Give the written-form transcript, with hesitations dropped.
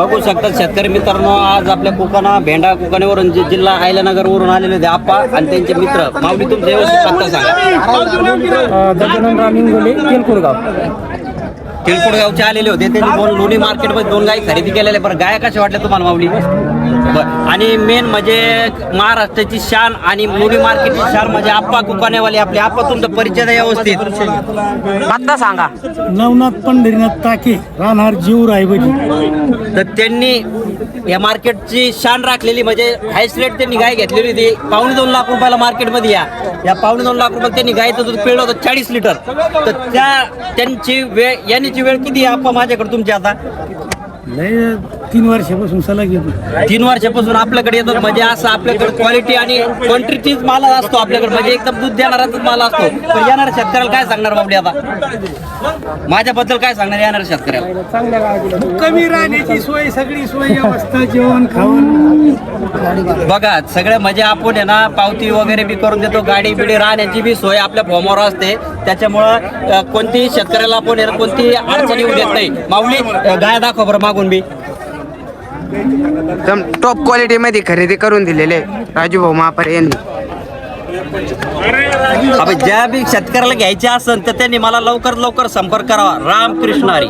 बघू शकतात शेतकरी मित्रांनो, आज आपल्या कुकाणा भेंडा कुकाणेवरून जिल्हा अहिल्यानगरवरून आलेले होते आप्पा आणि त्यांचे मित्र. माऊली तुमचं व्यवस्थित पत्ता सांगा. गजानन रामिंगोले तिळकुडगावचे आलेले होते. त्यांनी दोन लोणी मार्केटमध्ये 2 गाई खरेदी केलेल्या. बरं, गाया कशा वाटल्या तुम्हाला माऊली? बरं, आणि मेन म्हणजे महाराष्ट्राची शान आणि लोणी मार्केटची शान म्हणजे आप्पा कुकाणेवाले आपले. आप्पा तुमचा परिचय द्या व्यवस्थित, पत्ता सांगा. नवनाथ पंढरीनाथ टाके, राहणार जीव रायबजी. तर त्यांनी या मार्केटची शान राखलेली म्हणजे हायस्ट रेट त्यांनी गाय घेतलेली होती. 2.25 लाख रुपयाला मार्केटमध्ये या 2.25 लाख रुपयाला त्यांनी गायचं दूध पिळलं होतं 40 लिटर. तर त्यांची वेळ येण्याची वेळ किती आहे आप्पा माझ्याकडे तुमची? आता लय 3 वर्षापासून सलग येतो. 3 वर्षापासून आपल्याकडे येतात. म्हणजे असं आपल्याकडे क्वालिटी आणि क्वांटिटीच माल असतो आपल्याकडे, म्हणजे एकदम दूध देणाराच माल असतो. पण येणाऱ्या शेतकऱ्याला काय सांगणार बाबली? आता माझ्याबद्दल काय सांगणार येणाऱ्या शेतकऱ्याला? कमी राहण्याची सोय, सगळी सोय, व्यवस्था, जेवण खावण. बघा सगळं म्हणजे आपण आहे ना पावती वगैरे बी करून देतो. गाडी बिडी राहण्याची बी सोय आपल्या फॉर्मवर असते. त्याच्यामुळं कोणतीही शेतकऱ्याला आपण कोणतीही अडचणी येऊ देत नाही. माऊली गाय दाखव बरं मागून बी. एकदम टॉप क्वालिटी मध्ये खरेदी करून दिलेले राजू भाऊ महापारे यांनी. ज्या बी शेतकऱ्याला घ्यायचे असेल तर त्यांनी मला लवकर संपर्क करावा. रामकृष्ण हरी.